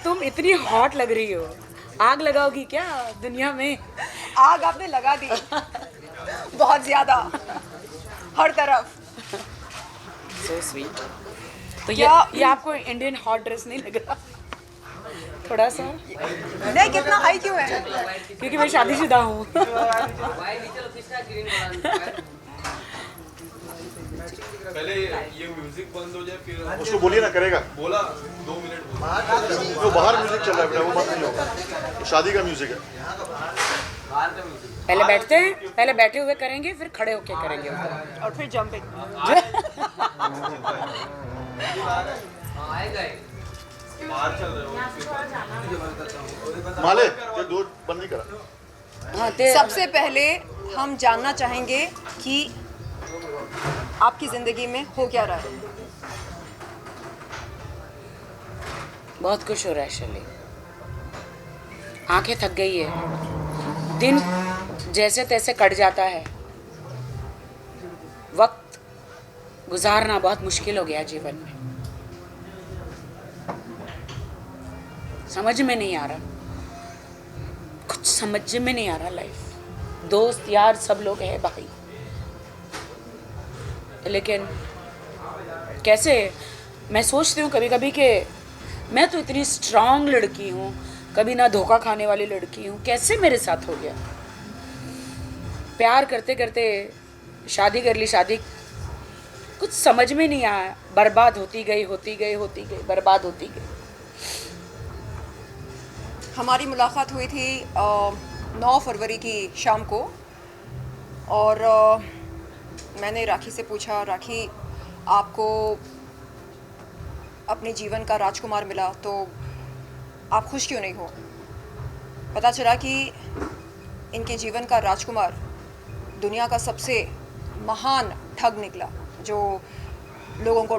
तुम इतनी हॉट लग रही हो, आग लगाओगी क्या दुनिया में? आग आपने लगा दी बहुत ज्यादा, हर तरफ। So sweet. तो ये आपको इंडियन हॉट ड्रेस नहीं लग रहा? थोड़ा सा नहीं, कितना हाई क्यों है? क्योंकि मैं शादीशुदा हूँ। पहले ये म्यूजिक बंद हो जाए फिर उसको बोलिए ना, करेगा। बोला 2 मिनट वो बाहर म्यूजिक चल रहा है बेटा, वो बंद नहीं होगा, वो शादी का म्यूजिक है। पहले बैठते हैं, पहले बैठे हुए करेंगे, फिर खड़े होके करेंगे ऊपर। और फिर जंपिंग। बाहर चल रहे हो। माले ये दो बंद नहीं करा। हाँ, सबसे पहले हम जानना चाहेंगे कि आपकी जिंदगी में हो क्या रहा है। बहुत खुश हो रहा है शैली, आंखें थक गई है, दिन जैसे तैसे कट जाता है, वक्त गुजारना बहुत मुश्किल हो गया जीवन में। समझ में नहीं आ रहा, कुछ समझ में नहीं आ रहा लाइफ। दोस्त यार सब लोग हैं भाई, लेकिन कैसे, मैं सोचती हूँ कभी कभी कि मैं तो इतनी स्ट्रांग लड़की हूँ, कभी ना धोखा खाने वाली लड़की हूँ, कैसे मेरे साथ हो गया? प्यार करते करते शादी कर ली, शादी कुछ समझ में नहीं आया, बर्बाद होती गई बर्बाद होती गई। हमारी मुलाकात हुई थी 9 फरवरी की शाम को, और मैंने राखी से पूछा, राखी आपको अपने जीवन का राजकुमार मिला तो आप खुश क्यों नहीं हो? पता चला कि इनके जीवन का राजकुमार दुनिया का सबसे महान ठग निकला, जो लोगों को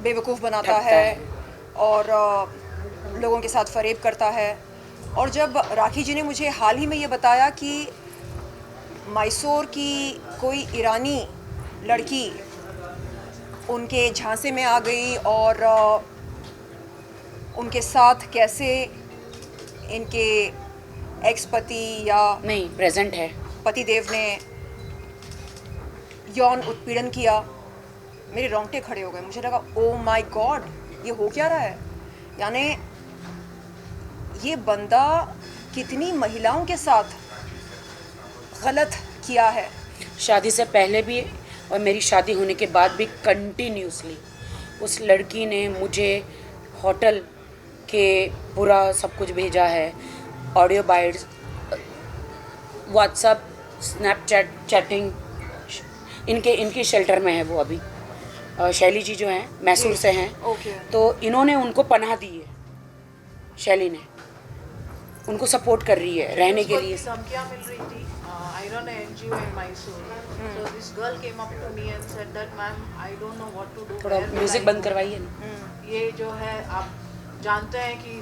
बेवकूफ़ बनाता है और लोगों के साथ फरेब करता है। और जब राखी जी ने मुझे हाल ही में ये बताया कि मैसूर की कोई ईरानी लड़की उनके झांसे में आ गई और उनके साथ कैसे इनके एक्स पति या नहीं, प्रेजेंट है, पतिदेव ने यौन उत्पीड़न किया, मेरे रोंगटे खड़े हो गए। मुझे लगा ओ माय गॉड, ये हो क्या रहा है? यानी ये बंदा कितनी महिलाओं के साथ गलत किया है। शादी से पहले भी और मेरी शादी होने के बाद भी कंटिन्यूसली उस लड़की ने मुझे होटल के पूरा सब कुछ भेजा है, audio bytes, WhatsApp, Snapchat, chatting. इनके शेल्टर में है वो अभी। शैली जी जो हैं मैसूर से हैं, तो इन्होंने उनको पनाह दी है, शैली ने उनको सपोर्ट कर रही है रहने के लिए। धमकियां मिल रही थी। I run an NGO in Mysore. So this girl came up to me and said that ma'am, I don't know what to do. थोड़ा म्यूजिक बंद करवाइए ना। ये जो है, आप जानते हैं कि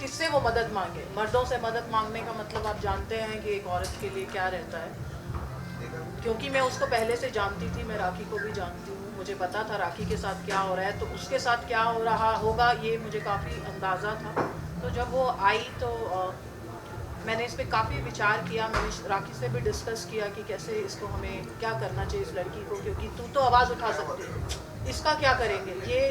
किससे वो मदद मांगे। मर्दों से मदद मांगने का मतलब आप जानते हैं कि एक औरत के लिए क्या रहता है। क्योंकि मैं उसको पहले से जानती थी, मैं राखी को भी जानती हूँ, मुझे पता था राखी के साथ क्या हो रहा है, तो उसके साथ क्या हो रहा होगा ये मुझे काफ़ी अंदाज़ा था। तो जब वो आई तो मैंने इस पर काफ़ी विचार किया। मैंने राखी से भी डिस्कस किया कि कैसे इसको हमें क्या करना चाहिए इस लड़की को, क्योंकि तू तो आवाज़ उठा सकती है, इसका क्या करेंगे। ये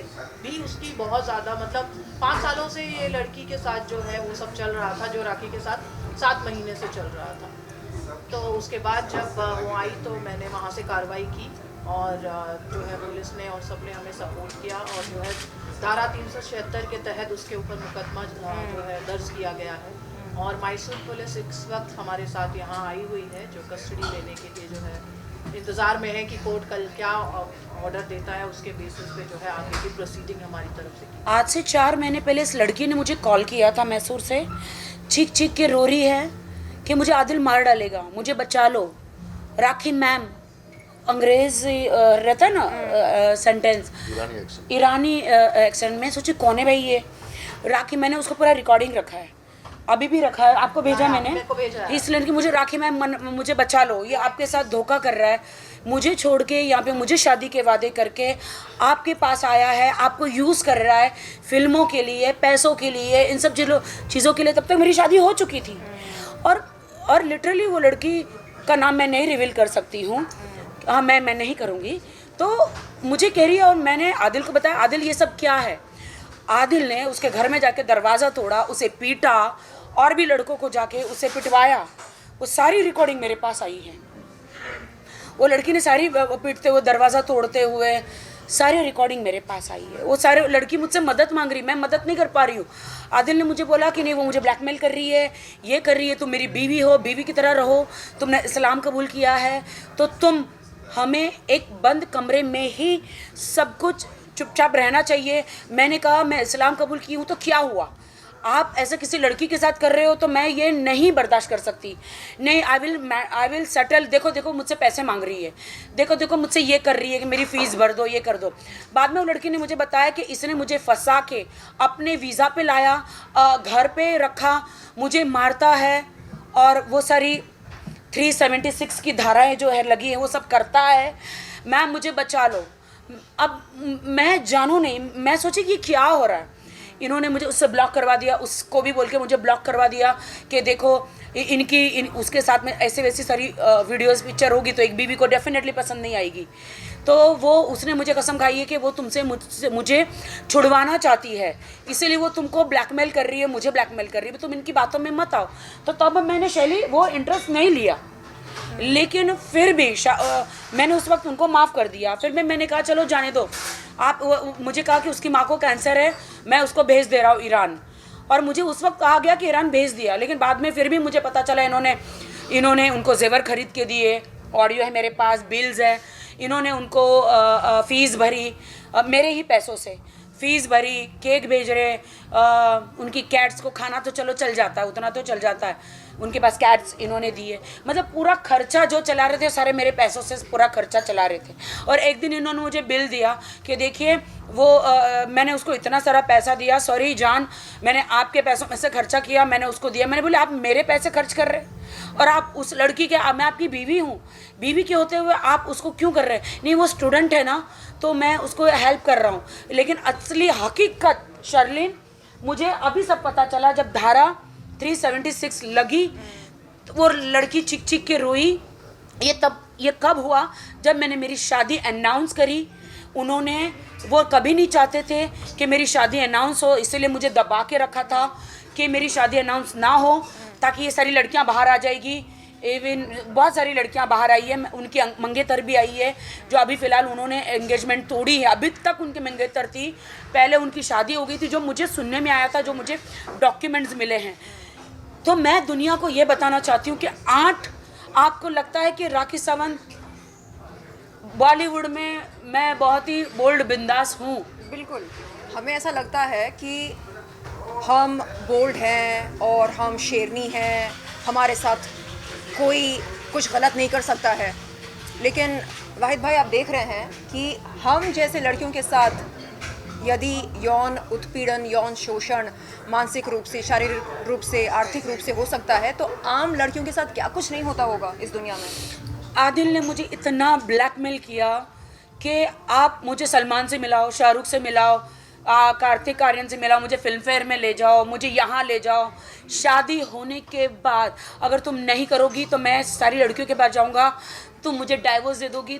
भी उसकी बहुत ज़्यादा, मतलब 5 सालों से ये लड़की के साथ जो है वो सब चल रहा था, जो राखी के साथ 7 महीने से चल रहा था। तो उसके बाद जब वो आई तो मैंने वहाँ से कार्रवाई की, और जो है पुलिस ने और सब ने हमें सपोर्ट किया, और जो है धारा 376 के तहत उसके ऊपर मुकदमा जो है दर्ज किया गया है। और मैसूर पुलिस इस वक्त हमारे साथ यहाँ आई हुई है, जो कस्टडी लेने के लिए जो है इंतज़ार में है कि कोर्ट कल क्या ऑर्डर देता है, उसके बेसिस पे जो है आगे की प्रोसीडिंग हमारी तरफ से की। आज से 4 महीने पहले इस लड़की ने मुझे कॉल किया था मैसूर से, चीख चीख के रो रही है कि मुझे आदिल मार डालेगा, मुझे बचा लो। राखी मैम, अंग्रेज रहता ना सेंटेंस, ईरानी एक्सेंट में। सोची कौन है भाई ये राखी? मैंने उसको पूरा रिकॉर्डिंग रखा है, अभी भी रखा है, आपको भेजा हाँ, मैंने, मेरे को भेजा है। इसलिए कि मुझे राखी में मुझे बचा लो, ये आपके साथ धोखा कर रहा है, मुझे छोड़ के यहाँ पे मुझे शादी के वादे करके आपके पास आया है, आपको यूज़ कर रहा है फिल्मों के लिए, पैसों के लिए, इन सब चीज़ों के लिए। तब तक मेरी शादी हो चुकी थी। और लिटरली वो लड़की का नाम मैं नहीं रिवील कर सकती हूँ, हाँ मैं नहीं करूँगी। तो मुझे कह रही है, और मैंने आदिल को बताया, आदिल ये सब क्या है। आदिल ने उसके घर में जाके दरवाज़ा तोड़ा, उसे पीटा, और भी लड़कों को जाके उसे पिटवाया। वो सारी रिकॉर्डिंग मेरे पास आई है, वो लड़की ने सारी पीटते हुए, दरवाज़ा तोड़ते हुए सारी रिकॉर्डिंग मेरे पास आई है। वो सारे लड़की मुझसे मदद मांग रही, मैं मदद नहीं कर पा रही हूँ। आदिल ने मुझे बोला कि नहीं, वो मुझे ब्लैकमेल कर रही है, ये कर रही है, तुम मेरी बीवी हो, बीवी की तरह रहो, तुमने इस्लाम कबूल किया है तो तुम हमें एक बंद कमरे में ही सब कुछ चुपचाप रहना चाहिए। मैंने कहा मैं इस्लाम कबूल की हूँ तो क्या हुआ, आप ऐसा किसी लड़की के साथ कर रहे हो तो मैं ये नहीं बर्दाश्त कर सकती। नहीं, आई विल सेटल। देखो मुझसे पैसे मांग रही है, देखो मुझसे ये कर रही है कि मेरी फ़ीस भर दो, ये कर दो। बाद में वो लड़की ने मुझे बताया कि इसने मुझे फंसा के अपने वीज़ा पे लाया, घर पे रखा, मुझे मारता है, और वो सारी 376 की धाराएं जो है लगी हैं वो सब करता है। मैम मुझे बचा लो। अब मैं जानू नहीं, मैं सोची कि क्या हो रहा है। इन्होंने मुझे उससे ब्लॉक करवा दिया, उसको भी बोल के मुझे ब्लॉक करवा दिया कि देखो उसके साथ में ऐसे वैसी सारी वीडियोस पिक्चर होगी तो एक बीवी को डेफिनेटली पसंद नहीं आएगी। तो वो उसने मुझे कसम खाई है कि वो मुझे छुड़वाना चाहती है, इसीलिए वो तुमको ब्लैकमेल कर रही है, मुझे ब्लैकमेल कर रही है, तुम इनकी बातों में मत आओ। तो तब मैंने शैली वो इंटरेस्ट नहीं लिया, लेकिन फिर भी मैंने उस वक्त उनको माफ़ कर दिया। फिर मैंने कहा चलो जाने दो। मुझे कहा कि उसकी माँ को कैंसर है, मैं उसको भेज दे रहा हूँ ईरान, और मुझे उस वक्त कहा गया कि ईरान भेज दिया। लेकिन बाद में फिर भी मुझे पता चला इन्होंने उनको जेवर खरीद के दिए, ऑडियो है मेरे पास, बिल्स है, इन्होंने उनको फ़ीस भरी, मेरे ही पैसों से फ़ीस भरी, केक भेज रहे, उनकी कैट्स को खाना तो चलो चल जाता है, उतना तो चल जाता है, उनके पास कैट्स इन्होंने दिए। मतलब पूरा खर्चा जो चला रहे थे सारे मेरे पैसों से पूरा खर्चा चला रहे थे। और एक दिन इन्होंने मुझे बिल दिया कि देखिए वो मैंने उसको इतना सारा पैसा दिया, सॉरी जान मैंने आपके पैसों में से खर्चा किया, मैंने उसको दिया। मैंने बोले आप मेरे पैसे खर्च कर रहे हैं और आप उस लड़की के, मैं आपकी बीवी हूँ, बीवी के होते हुए आप उसको क्यों कर रहे हैं? नहीं वो स्टूडेंट है ना, तो मैं उसको हेल्प कर रहा हूँ। लेकिन असली हकीकत शर्लिन मुझे अभी सब पता चला, जब धारा 376 लगी तो वो लड़की चीख चीख के रोई। ये कब हुआ? जब मैंने मेरी शादी अनाउंस करी। वो कभी नहीं चाहते थे कि मेरी शादी अनाउंस हो, इसलिए मुझे दबा के रखा था कि मेरी शादी अनाउंस ना हो, ताकि ये सारी लड़कियां बाहर आ जाएगी। इवन बहुत सारी लड़कियां बाहर आई है, उनकी मंगेतर भी आई है, जो अभी फ़िलहाल उन्होंने एंगेजमेंट तोड़ी है। अभी तक उनकी मंगेतर थी, पहले उनकी शादी हो गई थी, जो मुझे सुनने में आया था, जो मुझे डॉक्यूमेंट्स मिले हैं। तो मैं दुनिया को ये बताना चाहती हूँ कि आपको लगता है कि राखी सावंत बॉलीवुड में मैं बहुत ही बोल्ड बिंदास हूँ। बिल्कुल, हमें ऐसा लगता है कि हम बोल्ड हैं और हम शेरनी हैं, हमारे साथ कोई कुछ गलत नहीं कर सकता है। लेकिन वाहिद भाई आप देख रहे हैं कि हम जैसे लड़कियों के साथ यदि यौन उत्पीड़न, यौन शोषण मानसिक रूप से, शारीरिक रूप से, आर्थिक रूप से हो सकता है, तो आम लड़कियों के साथ क्या कुछ नहीं होता होगा इस दुनिया में। आदिल ने मुझे इतना ब्लैकमेल किया कि आप मुझे सलमान से मिलाओ, शाहरुख से मिलाओ, कार्तिक आर्यन से मिलाओ, मुझे फिल्म फेयर में ले जाओ, मुझे यहाँ ले जाओ। शादी होने के बाद अगर तुम नहीं करोगी तो मैं सारी लड़कियों के पास जाऊँगा, तुम मुझे डाइवोर्स दे दोगी,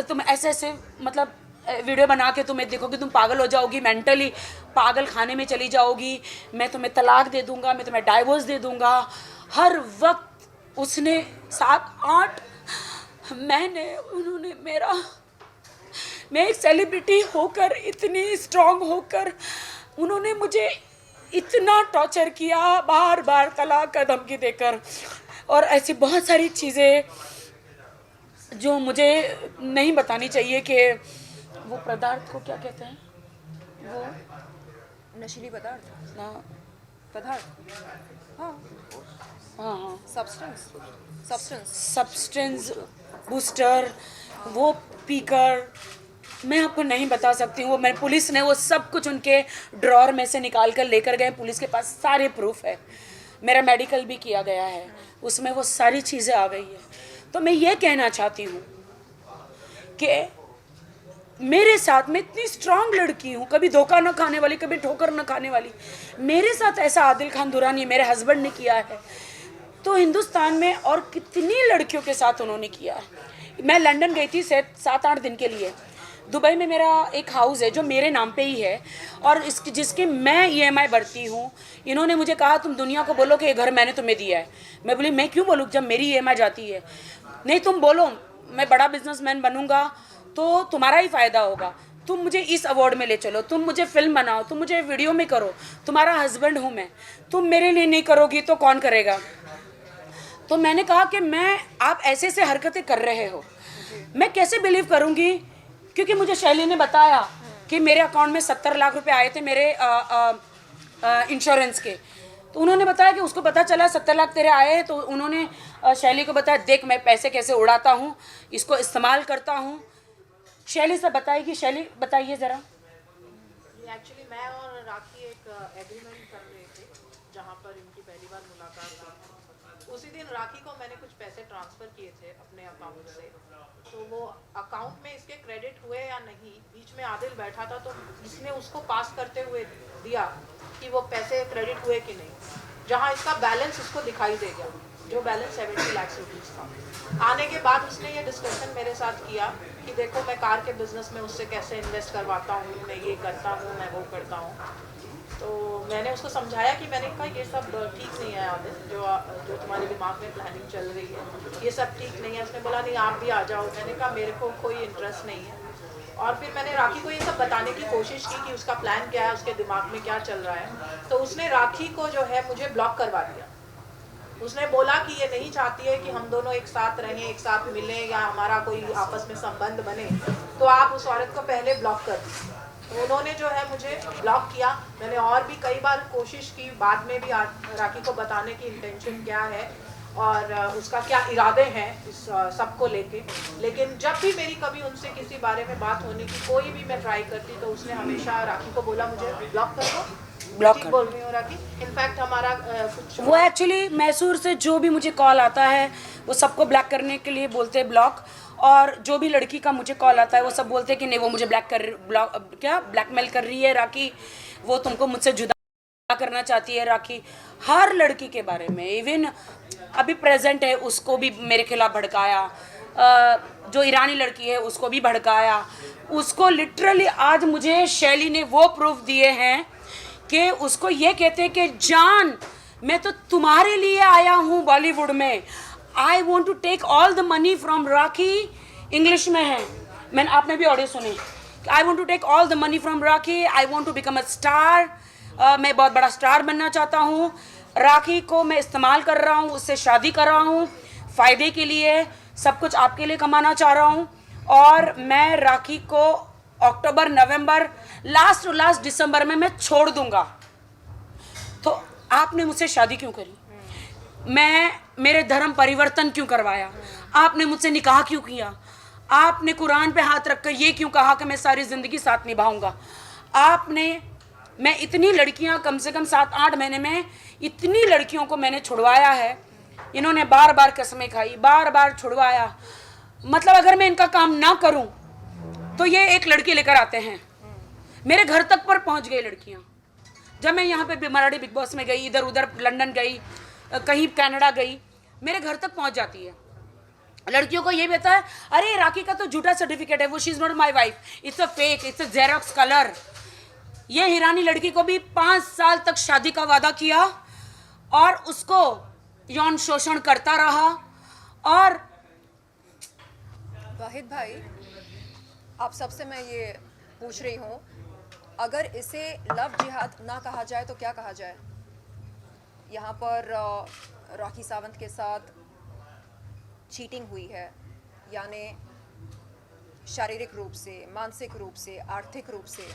तुम ऐसे मतलब वीडियो बना के तुम्हें देखोगे, तुम पागल हो जाओगी, मेंटली पागल खाने में चली जाओगी, मैं तुम्हें तलाक दे दूँगा, मैं तुम्हें डाइवोर्स दे दूँगा। हर वक्त उसने 7-8 महीने उन्होंने मैं एक सेलिब्रिटी होकर, इतनी स्ट्रांग होकर उन्होंने मुझे इतना टॉर्चर किया, बार बार तलाक का धमकी देकर, और ऐसी बहुत सारी चीज़ें जो मुझे नहीं बतानी चाहिए। कि वो पदार्थ को क्या कहते हैं, वो नशीली पदार्थ ना, पदार्थ, हाँ हाँ सब्सटेंस सब्सटेंस बूस्टर, वो पीकर मैं आपको नहीं बता सकती हूँ। वो मैं पुलिस ने वो सब कुछ उनके ड्रॉर में से निकाल कर लेकर गए। पुलिस के पास सारे प्रूफ है, मेरा मेडिकल भी किया गया है, उसमें वो सारी चीज़ें आ गई है। तो मैं ये कहना चाहती हूँ कि मेरे साथ, मैं इतनी स्ट्रांग लड़की हूँ, कभी धोखा ना खाने वाली, कभी ठोकर ना खाने वाली, मेरे साथ ऐसा आदिल खान दुरानी मेरे हस्बैंड ने किया है, तो हिंदुस्तान में और कितनी लड़कियों के साथ उन्होंने किया है। मैं लंदन गई थी 7-8 दिन के लिए। दुबई में मेरा एक हाउस है जो मेरे नाम पे ही है और जिसके मैं EMI भरती हूँ। इन्होंने मुझे कहा तुम दुनिया को बोलो कि ये घर मैंने तुम्हें दिया है। मैं बोली मैं क्यों बोलूँ जब मेरी EMI जाती है। नहीं, तुम बोलो, मैं बड़ा बिजनेसमैन बनूंगा तो तुम्हारा ही फ़ायदा होगा। तुम मुझे इस अवार्ड में ले चलो, तुम मुझे फिल्म बनाओ, तुम मुझे वीडियो में करो, तुम्हारा हस्बैंड हूँ मैं, तुम मेरे लिए नहीं करोगी तो कौन करेगा। तो मैंने कहा कि आप ऐसे हरकतें कर रहे हो, मैं कैसे बिलीव करूँगी, क्योंकि मुझे शैली ने बताया कि मेरे अकाउंट में 70 लाख रुपए आए थे मेरे इंश्योरेंस के। तो उन्होंने बताया कि उसको पता चला 70 लाख तेरे आए हैं, तो उन्होंने शैली को बताया देख मैं पैसे कैसे उड़ाता हूँ, इसको इस्तेमाल करता हूँ। शैली से बताएगी, शैली बताइए ज़रा। एक्चुअली मैं और राखी एक एग्रीमेंट कर रहे थे जहाँ पर इनकी पहली बार मुलाकात हुई। उसी दिन राखी को मैंने कुछ पैसे ट्रांसफ़र किए थे अपने अकाउंट से, तो वो अकाउंट में इसके क्रेडिट हुए या नहीं, बीच में आदिल बैठा था तो इसने उसको पास करते हुए दिया कि वो पैसे क्रेडिट हुए कि नहीं, जहाँ इसका बैलेंस उसको दिखाई दे गया, जो बैलेंस 70 लाख रुपीज़ था। आने के बाद उसने ये डिस्कशन मेरे साथ किया कि देखो मैं कार के बिज़नेस में उससे कैसे इन्वेस्ट करवाता हूँ, मैं ये करता हूँ, मैं वो करता हूँ। तो मैंने उसको समझाया कि मैंने कहा ये सब ठीक नहीं है आदिल, जो तुम्हारे दिमाग में प्लानिंग चल रही है ये सब ठीक नहीं है। उसने बोला नहीं आप भी आ जाओ। मैंने कहा मेरे को कोई इंटरेस्ट नहीं है। और फिर मैंने राखी को ये सब बताने की कोशिश की कि उसका प्लान क्या है, उसके दिमाग में क्या चल रहा है। तो उसने राखी को जो है मुझे ब्लॉक करवा दिया। उसने बोला कि ये नहीं चाहती है कि हम दोनों एक साथ रहें, एक साथ मिलें या हमारा कोई आपस में संबंध बने, तो आप उस औरत को पहले ब्लॉक कर दीजिए। तो उन्होंने जो है मुझे ब्लॉक किया। मैंने और भी कई बार कोशिश की बाद में भी राखी को बताने की इंटेंशन क्या है और उसका क्या इरादे हैं इस सब को लेके, लेकिन जब भी मेरी कभी उनसे किसी बारे में बात होने की कोई भी मैं ट्राई करती तो उसने हमेशा राखी को बोला मुझे ब्लॉक कर दो। ब्लॉक ठीक कर बोल रही हूँ राखी। इनफैक्ट हमारा कुछ वो एक्चुअली मैसूर से जो भी मुझे कॉल आता है वो सबको ब्लैक करने के लिए बोलते हैं ब्लॉक, और जो भी लड़की का मुझे कॉल आता है वो सब बोलते हैं कि नहीं वो मुझे ब्लैकमेल कर रही है राखी, वो तुमको मुझसे जुदा करना चाहती है राखी। हर लड़की के बारे में, इवन अभी प्रेजेंट है उसको भी मेरे खिलाफ भड़काया, जो ईरानी लड़की है उसको भी भड़काया। उसको लिटरली आज मुझे शैली ने वो प्रूफ दिए हैं कि उसको ये कहते हैं कि जान मैं तो तुम्हारे लिए आया हूँ बॉलीवुड में, I want to take all the money from Rakhi. English में है, मैंने आपने भी ऑडियो सुनी, I want to take all the money from Rakhi, I want to become a star, मैं बहुत बड़ा स्टार बनना चाहता हूँ। राखी को मैं इस्तेमाल कर रहा हूँ, उससे शादी कर रहा हूँ फ़ायदे के लिए, सब कुछ आपके लिए कमाना चाह रहा हूँ। और मैं राखी को अक्टूबर नवंबर लास्ट दिसंबर में मैं छोड़ दूंगा। तो आपने मुझसे शादी क्यों करी, मेरे धर्म परिवर्तन क्यों करवाया, आपने मुझसे निकाह क्यों किया, आपने कुरान पे हाथ रखकर ये क्यों कहा कि मैं सारी ज़िंदगी साथ निभाऊंगा। मैं इतनी लड़कियां, कम से कम 7-8 महीने में इतनी लड़कियों को मैंने छुड़वाया है। इन्होंने बार बार कसमें खाई, बार बार छुड़वाया। मतलब अगर मैं इनका काम ना करूं तो ये एक लड़की लेकर आते हैं, मेरे घर तक पर पहुंच गई लड़कियां। जब मैं यहाँ पे मराठी बिग बॉस में गई, इधर उधर लंदन गई, कहीं कनाडा गई, मेरे घर तक पहुंच जाती है। लड़कियों को ये भी पता है अरे राखी का तो झूठा सर्टिफिकेट है, वो she is not my wife, it's a fake, it's a xerox colour. ये हीरानी लड़की को भी 5 साल तक शादी का वादा किया और उसको यौन शोषण करता रहा। और वाहिद भाई, आप सबसे मैं ये पूछ रही हूँ, अगर इसे लव जिहाद ना कहा जाए तो क्या कहा जाए? यहाँ पर राखी सावंत के साथ चीटिंग हुई है, यानी शारीरिक रूप से, मानसिक रूप से, आर्थिक रूप से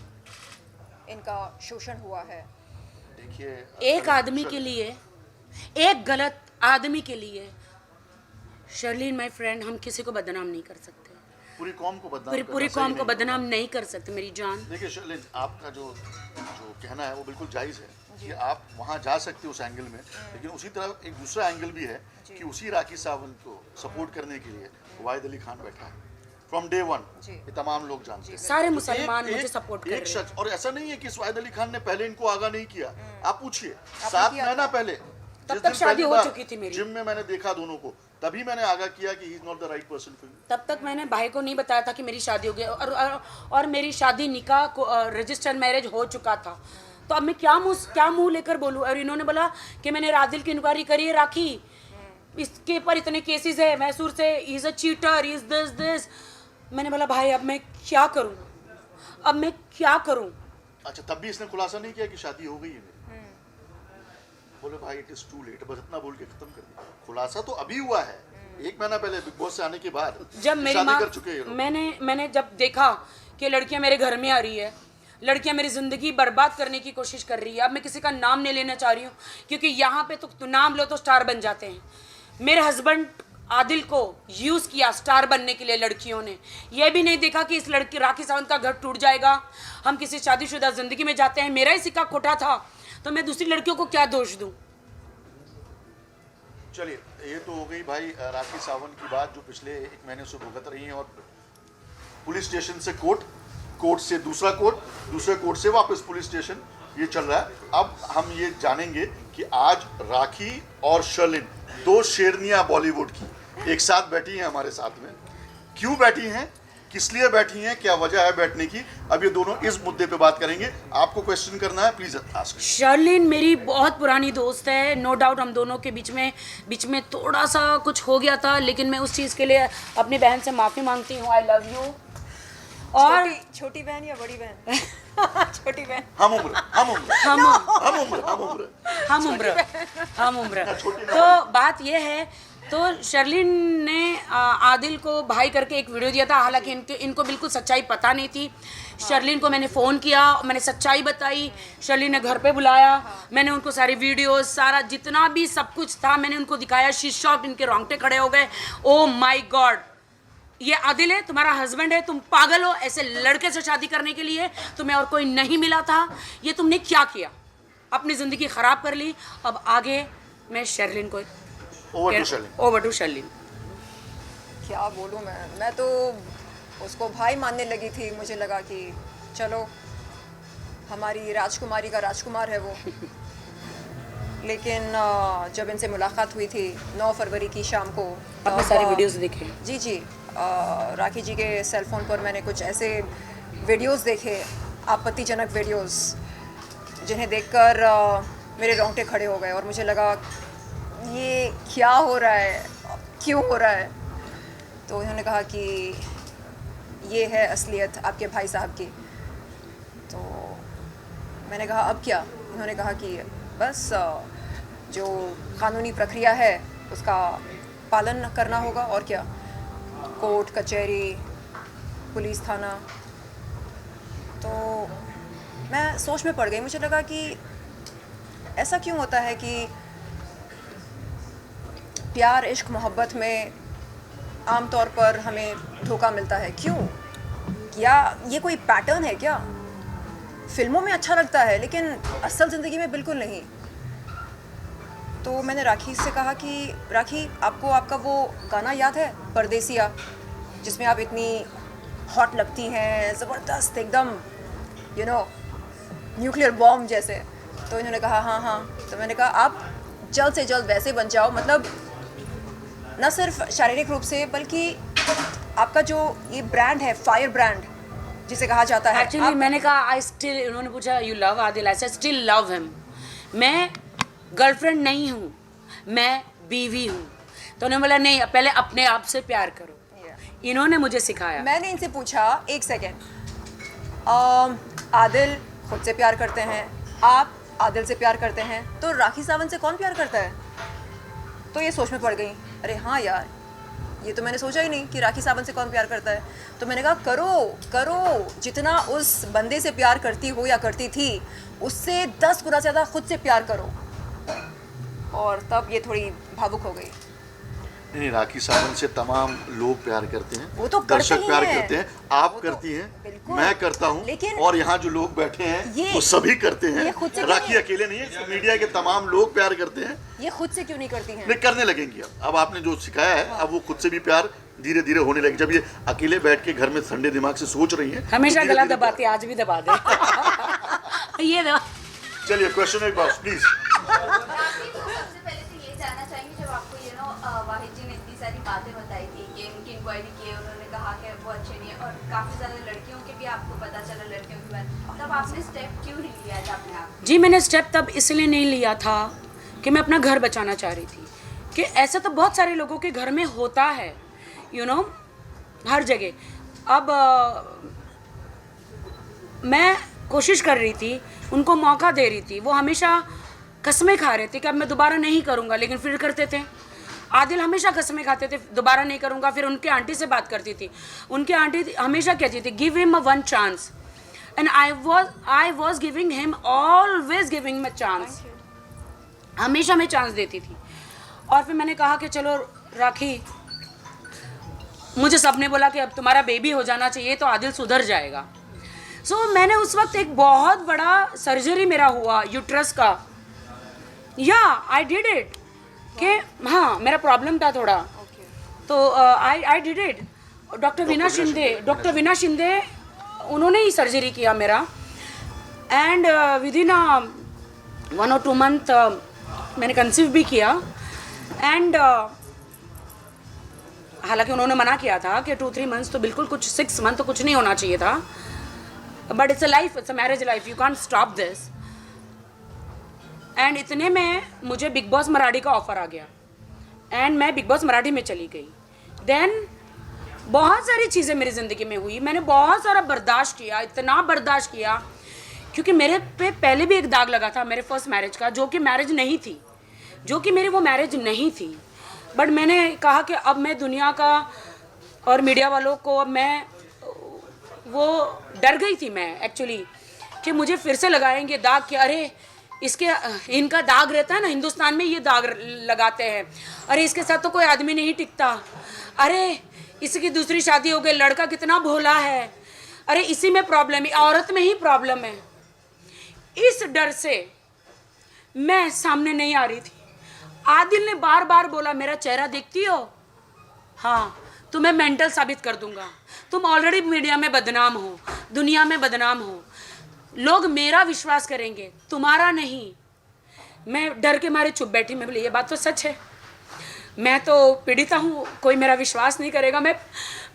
इनका शोषण हुआ है। देखिए, एक आदमी के लिए, एक गलत आदमी के लिए, शर्लिन माय फ्रेंड, हम किसी को बदनाम नहीं कर सकते। पूरी कौम को बदनाम पूरी करना पूरी सही कौम नहीं को होगा। बदनाम नहीं कर सकते मेरी जान। देखिए शर्लिन, आपका जो कहना है वो बिल्कुल जायज़ है कि आप वहाँ जा सकते हो उस एंगल में, लेकिन उसी तरह एक दूसरा एंगल भी है कि उसी राखी सावंत को सपोर्ट करने के लिए वाहिद अली खान बैठा है फ्रॉम डे वन। ये तमाम लोग जानते हैं। सारे तो मुसलमान मुझे सपोर्ट कर एक रहे हैं। शख्स, और ऐसा नहीं है कि वाहिद अली खान ने पहले इनको आगाह नहीं किया। आप पूछिए 7 महीना पहले तब जिस तक दिन शादी पहली हो बार चुकी थी मेरी। जिम में मैंने देखा दोनों को, तभी मैंने आगाह किया कि he is not the right person for you. तब तक मैंने भाई को नहीं बताया था कि मेरी शादी हो गई, और मेरी शादी निकाह को रजिस्टर्ड मैरिज हो चुका था। तो अब मैं क्या मुंह लेकर बोलूँ? और इन्होंने बोला कि मैंने रादिल की इंक्वायरी करी है राखी, इसके ऊपर इतने केसेस है मैसूर से, is a cheater, is this. मैंने बोला भाई अब मैं क्या करूँ, अब मैं क्या करूँ? अच्छा, तब भी इसने खुलासा नहीं किया कि शादी हो गई है मेरी? बोले भाई इट इज टू लेट, बस इतना बोल के खत्म कर दिया। खुलासा तो अभी हुआ है, 1 महीना पहले बिग बॉस से आने के बाद जब मेरी शादी माँ, कर चुके हैं ये लोग। मैंने जब देखा कि लड़कियां मेरे घर में आ रही है, लड़कियां मेरी ज़िंदगी बर्बाद करने की कोशिश कर रही है। अब मैं किसी का नाम नहीं लेना चाह रही हूँ, क्योंकि यहाँ पे तो नाम लो तो स्टार बन जाते हैं। मेरे हस्बैंड आदिल को यूज़ किया स्टार बनने के लिए लड़कियों ने। यह भी नहीं देखा कि इस लड़की राखी सावंत का घर टूट जाएगा, हम किसी शादीशुदा ज़िंदगी में जाते हैं। मेरा ही सिक्का खोटा था, तो मैं दूसरी लड़कियों को क्या दोष दूँ? चलिए, ये तो हो गई भाई राखी सावंत की बात, जो पिछले 1 महीने से भुगत रही हैं, और पुलिस स्टेशन से कोर्ट से दूसरा कोर्ट, दूसरे कोर्ट से वापस पुलिस स्टेशन, ये चल रहा है। अब हम ये जानेंगे कि आज राखी और शर्लिन, 2 शेरनियां बॉलीवुड की, एक साथ बैठी हैं हमारे साथ में। क्यों बैठी हैं, किस लिए बैठी हैं, क्या वजह है बैठने की, अब ये दोनों इस मुद्दे पे बात करेंगे। आपको क्वेश्चन करना है, प्लीज आस्क। शर्लिन मेरी बहुत पुरानी दोस्त है, नो डाउट हम दोनों के बीच में थोड़ा सा कुछ हो गया था, लेकिन मैं उस चीज़ के लिए अपनी बहन से माफ़ी मांगती हूँ। I love you. और छोटी बहन या बड़ी बहन? छोटी बहन। हम उम्र तो बात यह है, तो शर्लिन ने आदिल को भाई करके एक वीडियो दिया था, हालांकि इनको बिल्कुल सच्चाई पता नहीं थी। शर्लिन को मैंने फ़ोन किया, मैंने सच्चाई बताई, शर्लिन ने घर पे बुलाया, मैंने उनको सारी वीडियोस, सारा जितना भी सब कुछ था मैंने उनको दिखाया। शी शॉक्ड, इनके रोंगटे खड़े हो गए। ओ माय गॉड, ये आदिल है, तुम्हारा हस्बैंड है, तुम पागल हो? ऐसे लड़के से शादी करने के लिए तुम्हें और कोई नहीं मिला था? ये तुमने क्या किया? अपनी ज़िंदगी ख़राब कर ली। अब आगे मैं शर्लिन को ओवर टू शर्लिन। क्या बोलूँ मैं तो उसको भाई मानने लगी थी। मुझे लगा कि चलो हमारी राजकुमारी का राजकुमार है वो। लेकिन जब इनसे मुलाकात हुई थी 9 फरवरी की शाम को, आपने सारी वीडियोस देखे? जी राखी जी के सेल फोन पर मैंने कुछ ऐसे वीडियोस देखे, आपत्तिजनक वीडियोस, जिन्हें देखकर मेरे रोंगटे खड़े हो गए और मुझे लगा ये क्या हो रहा है, क्यों हो रहा है। तो उन्होंने कहा कि ये है असलियत आपके भाई साहब की। तो मैंने कहा अब क्या? उन्होंने कहा कि बस जो कानूनी प्रक्रिया है उसका पालन करना होगा, और क्या, कोर्ट कचहरी पुलिस थाना। तो मैं सोच में पड़ गई। मुझे लगा कि ऐसा क्यों होता है कि प्यार इश्क मोहब्बत में आम तौर पर हमें धोखा मिलता है? क्यों? क्या ये कोई पैटर्न है क्या? फिल्मों में अच्छा लगता है लेकिन असल ज़िंदगी में बिल्कुल नहीं। तो मैंने राखी से कहा कि राखी, आपको आपका वो गाना याद है परदेसिया, जिसमें आप इतनी हॉट लगती हैं, ज़बरदस्त एकदम, यू नो, न्यूक्लियर बॉम्ब जैसे। तो इन्होंने कहा हाँ। तो मैंने कहा आप जल्द से जल्द वैसे बन जाओ, मतलब न सिर्फ शारीरिक रूप से बल्कि आपका जो ये ब्रांड है, फायर ब्रांड जिसे कहा जाता है। एक्चुअली मैंने कहा आई स्टिल, उन्होंने पूछा you love Adil, I said still love him. मैं गर्लफ्रेंड नहीं हूँ, मैं बीवी हूँ। तो उन्होंने बोला नहीं, पहले अपने आप से प्यार करो। इन्होंने मुझे सिखाया। मैंने इनसे पूछा, एक सेकेंड, आदिल खुद से प्यार करते हैं, आप आदिल से प्यार करते हैं, तो राखी सावंत से कौन प्यार करता है? तो ये सोच में पड़ गई, अरे हाँ यार, ये तो मैंने सोचा ही नहीं कि राखी सावंत से कौन प्यार करता है। तो मैंने कहा करो, जितना उस बंदे से प्यार करती हो या करती थी, उससे 10 गुना ज़्यादा खुद से प्यार करो। और तब ये थोड़ी भावुक हो गई। नहीं, राखी सावंत से तमाम लोग प्यार करते हैं, वो तो करते दर्शक ही प्यार हैं। करते हैं, आप वो तो करती हैं, बिल्कुल। मैं करता हूं, लेकिन और यहाँ जो लोग बैठे हैं ये- वो सभी करते ये हैं। खुद से क्यों राखी नहीं- अकेले नहीं है, मीडिया के तमाम लोग प्यार करते हैं। ये खुद से क्यों नहीं करती हैं? नहीं, करने लगेंगी। अब आपने जो सिखाया है, अब वो खुद से भी प्यार धीरे धीरे होने लगे। जब ये अकेले बैठ के घर में ठंडे दिमाग से सोच रही हैं, हमेशा तो गला धीरे-धीरे दबाते, आज भी दबा दे। ये दबा। चलिए क्वेश्चन एक बॉक्स प्लीज। राखी तो सबसे पहले तो ये जानना चाहेंगे, जब आपको वाहिद जी ने इतनी सारी बातें बताई थी कि उनकी इंक्वायरी की, उन्होंने कहा कि वो अच्छे नहीं है और काफ़ी ज़्यादा लड़कियों के भी आपको पता चला लड़कियों के बारे, तब आपने स्टेप क्यों नहीं लिया था अपने आप? जी मैंने स्टेप तब इसलिए नहीं लिया था कि मैं अपना घर बचाना चाह रही थी, कि ऐसा तो बहुत सारे लोगों के घर में होता है, हर जगह। अब मैं कोशिश कर रही थी, उनको मौका दे रही थी। वो हमेशा कस्में खा रहे थे कि अब मैं दोबारा नहीं करूँगा, लेकिन फिर करते थे। आदिल हमेशा कस्में खाते थे, दोबारा नहीं करूँगा। फिर उनके आंटी से बात करती थी, उनकी आंटी हमेशा कहती थी give him a one chance, and I was giving him, always giving him a chance. हमेशा मैं चांस देती थी। और फिर मैंने कहा कि चलो राखी, मुझे सबने बोला कि अब तुम्हारा बेबी हो जाना चाहिए तो आदिल सुधर जाएगा। मैंने उस वक्त एक बहुत बड़ा सर्जरी मेरा हुआ यूट्रस का, या आई डिड इट, कि हाँ मेरा प्रॉब्लम था थोड़ा, तो I did it. Doctor Veena Shinde उन्होंने ही सर्जरी किया मेरा, and with in 1 or 2 month मैंने कंसीव भी किया। एंड हालांकि उन्होंने मना किया था कि 2-3 months तो बिल्कुल, कुछ 6 month तो कुछ नहीं होना चाहिए था, but it's a life, it's a marriage life, you can't stop this. And इतने में मुझे बिग बॉस मराठी का ऑफ़र आ गया, एंड मैं बिग बॉस मराठी में चली गई। देन बहुत सारी चीज़ें मेरी ज़िंदगी में हुई, मैंने बहुत सारा बर्दाश्त किया, इतना बर्दाश्त किया, क्योंकि मेरे पे पहले भी एक दाग लगा था मेरे फर्स्ट मैरिज का, जो कि मेरी वो मैरिज नहीं थी। बट मैंने कहा कि अब मैं दुनिया का और मीडिया वालों को, अब मैं वो डर गई थी मैं एक्चुअली, कि मुझे फिर से लगाएंगे दाग, कि अरे इनका दाग रहता है ना, हिंदुस्तान में ये दाग लगाते हैं, अरे इसके साथ तो कोई आदमी नहीं टिकता, अरे इसकी दूसरी शादी हो गई, लड़का कितना भोला है, अरे इसी में प्रॉब्लम है, औरत में ही प्रॉब्लम है। इस डर से मैं सामने नहीं आ रही थी। आदिल ने बार बार बोला, मेरा चेहरा देखती हो, हाँ तुम्हें मेंटल साबित कर दूंगा, तुम ऑलरेडी मीडिया में बदनाम हो, दुनिया में बदनाम हो, लोग मेरा विश्वास करेंगे, तुम्हारा नहीं। मैं डर के मारे चुप बैठी, मैं बोली ये बात तो सच है, मैं तो पीड़िता हूँ, कोई मेरा विश्वास नहीं करेगा।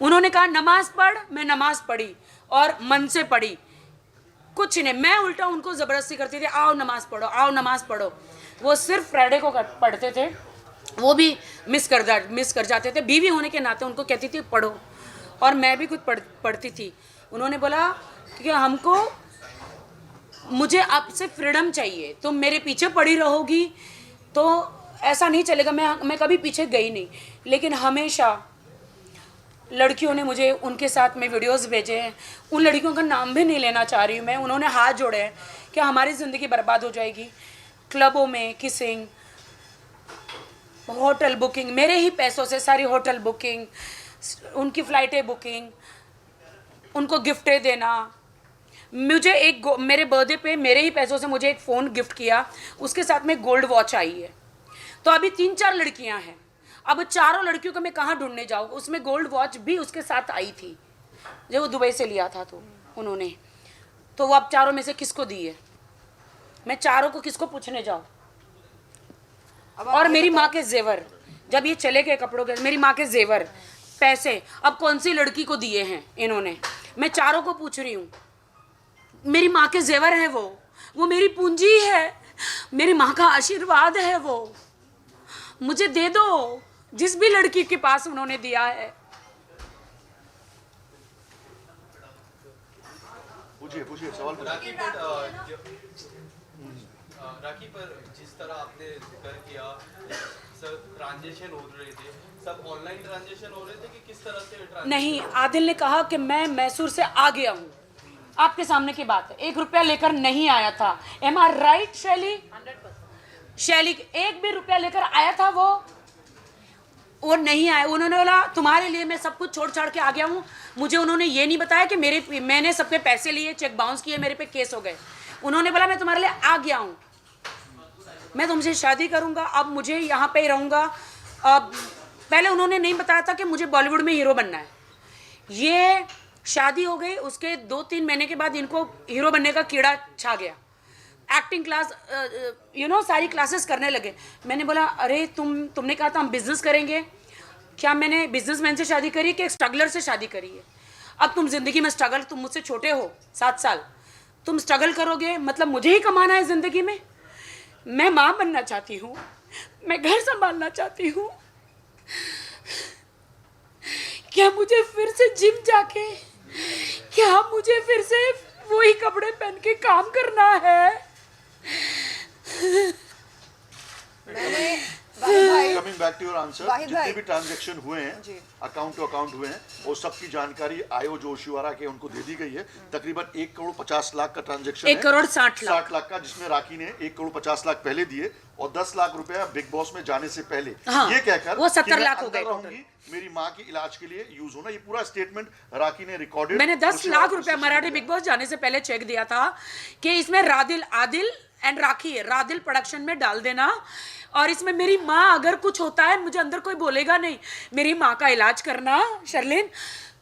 उन्होंने कहा नमाज पढ़, मैं नमाज पढ़ी और मन से पढ़ी, कुछ नहीं, मैं उल्टा उनको ज़बरदस्ती करती थी, आओ नमाज पढ़ो, आओ नमाज पढ़ो। वो सिर्फ फ्राइडे को पढ़ते थे, वो भी मिस कर जाते थे। बीवी होने के नाते उनको कहती थी पढ़ो, और मैं भी खुद पढ़ती थी। उन्होंने बोला कि मुझे आपसे फ्रीडम चाहिए, तुम मेरे पीछे पड़ी रहोगी तो ऐसा नहीं चलेगा। मैं कभी पीछे गई नहीं, लेकिन हमेशा लड़कियों ने मुझे, उनके साथ में वीडियोस भेजे हैं, उन लड़कियों का नाम भी नहीं लेना चाह रही हूँ मैं, उन्होंने हाथ जोड़े हैं कि हमारी ज़िंदगी बर्बाद हो जाएगी। क्लबों में किसिंग, होटल बुकिंग, मेरे ही पैसों से सारी होटल बुकिंग, उनकी फ़्लाइटें बुकिंग, उनको गिफ्टें देना। मुझे मेरे बर्थडे पे मेरे ही पैसों से मुझे एक फ़ोन गिफ्ट किया, उसके साथ में गोल्ड वॉच आई है। तो अभी 3-4 लड़कियां हैं, अब चारों लड़कियों को मैं कहाँ ढूंढने जाऊँ। उसमें गोल्ड वॉच भी उसके साथ आई थी, जो वो दुबई से लिया था तो उन्होंने, तो वो अब चारों में से किसको दी है, मैं चारों को किसको पूछने जाऊँ। और मेरी माँ के जेवर, जब ये चले गए कपड़ों के, मेरी माँ के जेवर, पैसे अब कौन सी लड़की को दिए हैं इन्होंने, मैं चारों को पूछ रही हूँ। मेरी माँ के जेवर है वो मेरी पूंजी है, मेरी माँ का आशीर्वाद है, वो मुझे दे दो, जिस भी लड़की के पास उन्होंने दिया है। पूछिए सवाल पूछिए। राखी पर जिस तरह आपने जिक्र किया, सब ट्रांजेक्शन हो रहे थे, सब ऑनलाइन ट्रांजेक्शन हो रहे थे कि किस तरह से ट्रांजेक्शन? नहीं, आदिल ने कहा कि मैं मैसूर से आ गया हूँ, आपके सामने की बात है, 1 रुपया लेकर नहीं आया था। एम आर राइट शैली? 100% शैली 1 भी रुपया लेकर आया था वो? वो नहीं आए। उन्होंने बोला तुम्हारे लिए मैं सब कुछ छोड़ छाड़ के आ गया हूँ। मुझे उन्होंने ये नहीं बताया कि मैंने सबके पैसे लिए, चेक बाउंस किए, मेरे पे केस हो गए। उन्होंने बोला मैं तुम्हारे लिए आ गया हूँ, मैं तुमसे शादी करूँगा, अब मुझे यहाँ पे ही रहूँगा। अब पहले उन्होंने नहीं बताया था कि मुझे बॉलीवुड में हीरो बनना है। ये शादी हो गई, उसके 2-3 महीने के बाद इनको हीरो बनने का कीड़ा छा गया। एक्टिंग क्लास सारी क्लासेस करने लगे। मैंने बोला अरे तुमने कहा था हम बिजनेस करेंगे, क्या मैंने बिजनेसमैन से शादी करी कि एक स्ट्रगलर से शादी करी है? अब तुम जिंदगी में स्ट्रगल, तुम मुझसे छोटे हो 7 साल, तुम स्ट्रगल करोगे, मतलब मुझे ही कमाना है जिंदगी में। मैं माँ बनना चाहती हूँ, मैं घर संभालना चाहती हूँ। क्या मुझे फिर से जिम जाके, क्या मुझे फिर से वही कपड़े पहन के काम करना है? मैंने वाहिद भाई, coming back to your answer, Wahid जितने भाई। भी ट्रांजैक्शन हुए जी। हैं, अकाउंट टू अकाउंट हुए हैं, वो सबकी जानकारी आयो जोशिवारा के उनको दे दी गई है। तकरीबन 1 करोड़ 50 लाख का ट्रांजैक्शन 1 करोड़ 60 लाख 60 लाख का, जिसमें राखी ने 1 करोड़ 50 लाख पहले दिए और 10 लाख रुपया बिग बॉस में जाने से पहले हाँ, ये कहकर वो 70 कि मैं लाख हो अंदर गए रहूंगी, मेरी माँ के इलाज के लिए यूज होना। ये पूरा स्टेटमेंट राखी ने रिकॉर्डेड। मैंने 10 लाख रुपया मराठी बिग बॉस जाने से पहले चेक दिया था कि इसमें आदिल एंड राखी है, रादिल प्रोडक्शन में डाल देना, और इसमें मेरी माँ अगर कुछ होता है मुझे अंदर कोई बोलेगा नहीं, मेरी माँ का इलाज करना शर्लिन।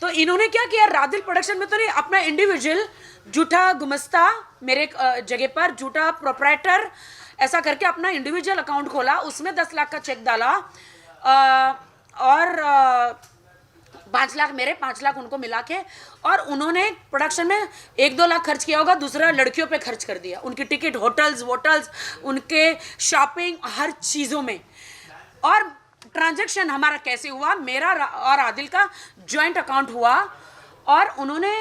तो इन्होंने क्या किया, रादिल प्रोडक्शन में तो नहीं, अपना इंडिविजुअल झूठा गुमस्ता मेरे जगह पर, झूठा प्रोप्राइटर, ऐसा करके अपना इंडिविजुअल अकाउंट खोला, उसमें 10 लाख का चेक डाला, और 5 लाख मेरे, 5 लाख उनको मिला के, और उन्होंने प्रोडक्शन में 1-2 लाख खर्च किया होगा, दूसरा लड़कियों पे खर्च कर दिया, उनकी टिकट, होटल्स, उनके शॉपिंग, हर चीज़ों में। और ट्रांजैक्शन हमारा कैसे हुआ, मेरा और आदिल का जॉइंट अकाउंट हुआ, और उन्होंने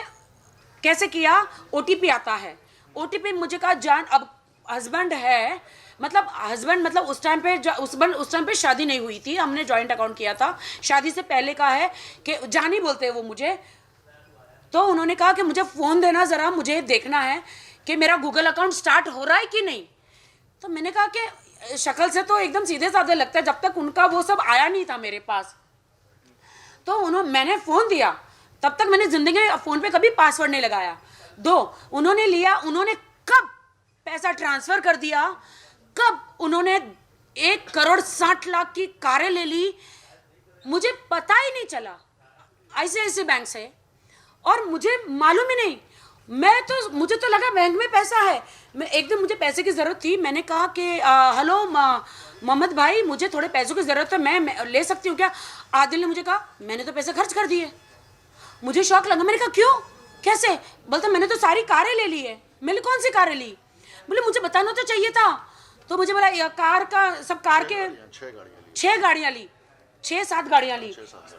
कैसे किया, OTP आता है, OTP मुझे कहा जान, अब हस्बैंड है, मतलब उस टाइम पे शादी नहीं हुई थी, हमने जॉइंट अकाउंट किया था, शादी से पहले का है कि जानी बोलते हैं वो मुझे। तो उन्होंने कहा कि मुझे फ़ोन देना ज़रा, मुझे देखना है कि मेरा गूगल अकाउंट स्टार्ट हो रहा है कि नहीं। तो मैंने कहा कि शक्ल से तो एकदम सीधे साधे लगता है, जब तक उनका वो सब आया नहीं था मेरे पास। तो मैंने फ़ोन दिया, तब तक मैंने ज़िंदगी में फ़ोन पे कभी पासवर्ड नहीं लगाया। 2 उन्होंने लिया, उन्होंने कब पैसा ट्रांसफ़र कर दिया, कब उन्होंने 1 करोड़ 60 लाख की कारें ले ली, मुझे पता ही नहीं चला, ICICI बैंक से, और मुझे मालूम ही नहीं। मुझे तो लगा बैंक में पैसा है। मैं एक दिन, मुझे पैसे की ज़रूरत थी, मैंने कहा कि हेलो मोहम्मद भाई, मुझे थोड़े पैसों की ज़रूरत है, मैं ले सकती हूँ क्या? आदिल ने मुझे कहा मैंने तो पैसे खर्च कर दिए। मुझे शौक लगा, मैंने कहा क्यों, कैसे? बोलता मैंने तो सारी कारें ले ली है। मैंने कौन सी कारें ली? बोले मुझे बताना तो चाहिए था। तो मुझे बोला कार का, सब कार के 6 गाड़ियाँ ली, 6-7 गाड़ियाँ ली,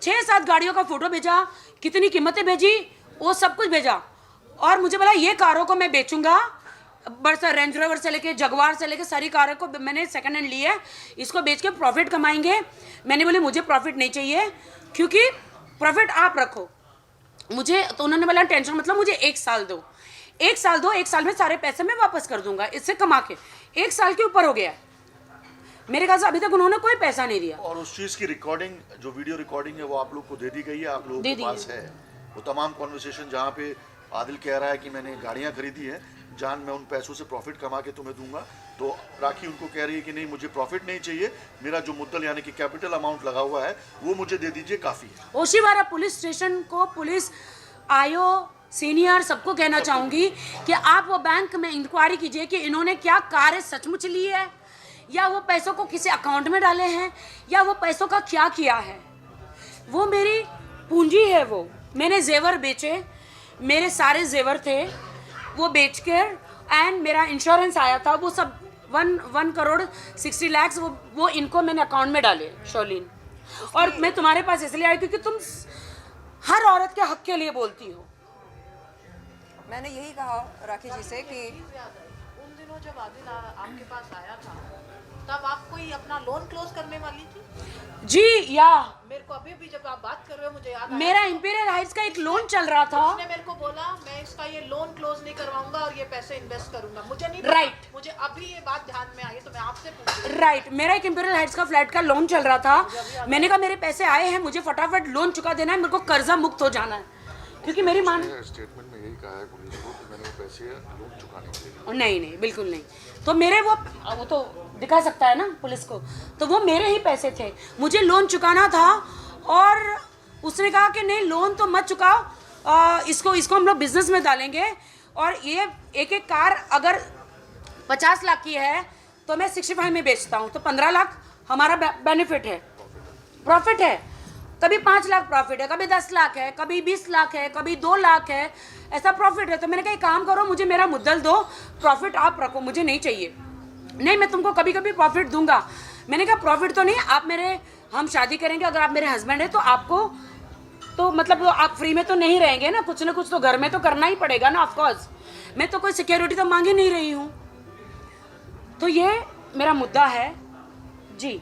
6-7 गाड़ियों का फोटो भेजा, कितनी कीमतें भेजी, वो सब कुछ भेजा, और मुझे बोला ये कारों को मैं बेचूंगा, बस रेंज रोवर से लेके जगवार से लेके सारी कारों को मैंने सेकंड हैंड ली है, इसको बेच के प्रॉफिट कमाएंगे। मैंने बोले मुझे प्रॉफिट नहीं चाहिए, क्योंकि प्रॉफिट आप रखो मुझे। तो उन्होंने बोला टेंशन मतलब, मुझे 1 साल दो, 1 साल दो, 1 साल में सारे पैसे मैं वापस कर दूंगा इससे कमा के। 1 साल के ऊपर हो गया है मेरे ख्याल से, अभी तक उन्होंने कोई पैसा नहीं दिया। और उस चीज की रिकॉर्डिंग, जो वीडियो रिकॉर्डिंग है, वो आप लोग को दे दी गई है, आप लोगों के पास है वो तमाम कॉन्वर्सेशन, जहाँ पे आदिल कह रहा है कि मैंने गाड़ियाँ खरीदी हैं जान, मैं उन पैसों से प्रॉफिट कमा के तुम्हें दूंगा। तो राखी उनको कह रही है कि नहीं, मुझे प्रॉफिट नहीं चाहिए, मेरा जो मुद्दल यानी कि कैपिटल अमाउंट लगा हुआ है वो मुझे दे दीजिए, काफ़ी है। ओशिवारा पुलिस स्टेशन को, पुलिस आयो सीनियर सबको कहना चाहूँगी कि आप वो बैंक में इंक्वायरी कीजिए कि इन्होंने क्या कार सचमुच ली है, या वो पैसों को किसी अकाउंट में डाले हैं, या वो पैसों का क्या किया है। वो मेरी पूंजी है, वो मैंने जेवर बेचे, मेरे सारे जेवर थे वो बेचकर, एंड मेरा इंश्योरेंस आया था, वो सब 1 करोड़ 60 लाख वो इनको मैंने अकाउंट में डाले शर्लिन। और मैं तुम्हारे पास इसलिए आई क्योंकि तुम हर औरत के हक के लिए बोलती हो। मैंने यही कहा राखी जी से कि उन दिनों जब आदिल आपके पास आया था, तब आप कोई अपना लोन क्लोज करने वाली थी? जी, या मेरे को अभी भी जब आप बात कर रहे हो मुझे याद आया, मेरा इंपीरियल हाइट्स का एक लोन चल रहा था। उसने मेरे को बोला मैं इसका ये लोन क्लोज नहीं करवाऊंगा और ये पैसे इन्वेस्ट करूंगा। मुझे नहीं पता, Right. मुझे अभी ये बात ध्यान में आई तो मैं आपसे पूछ रही राइट, मेरा एक इंपीरियल हाइट्स का फ्लैट का लोन चल रहा था। मैंने कहा मेरे पैसे आए हैं, मुझे फटाफट लोन चुका देना है, मेरे को कर्जा मुक्त हो जाना है, क्योंकि मेरी माँ ने स्टेटमेंट में यही कहा है पुलिस को कि मैंने वो पैसे लोन चुकाने के लिए। नहीं नहीं बिल्कुल नहीं, तो मेरे वो तो दिखा सकता है ना पुलिस को, तो वो मेरे ही पैसे थे, मुझे लोन चुकाना था। और उसने कहा कि नहीं लोन तो मत चुकाओ, इसको हम लोग बिजनेस में डालेंगे, और ये एक एक कार अगर 50 लाख की है तो मैं 65 में बेचता हूँ, तो 15 लाख हमारा बेनिफिट है, प्रॉफिट है। कभी 5 लाख प्रॉफिट है, कभी 10 लाख है, कभी 20 लाख है, कभी 2 लाख है, ऐसा प्रॉफिट है। तो मैंने कहा एक काम करो, मुझे मेरा मुद्दल दो, प्रॉफिट आप रखो, मुझे नहीं चाहिए। नहीं मैं तुमको कभी कभी प्रॉफिट दूंगा। मैंने कहा प्रॉफिट तो नहीं, आप मेरे, हम शादी करेंगे, अगर आप मेरे हस्बैंड हैं तो आपको तो मतलब आप फ्री में तो नहीं रहेंगे ना कुछ तो घर में तो करना ही पड़ेगा ना, ऑफकोर्स। मैं तो कोई सिक्योरिटी तो मांग ही नहीं रही हूँ। तो ये मेरा मुद्दा है जी।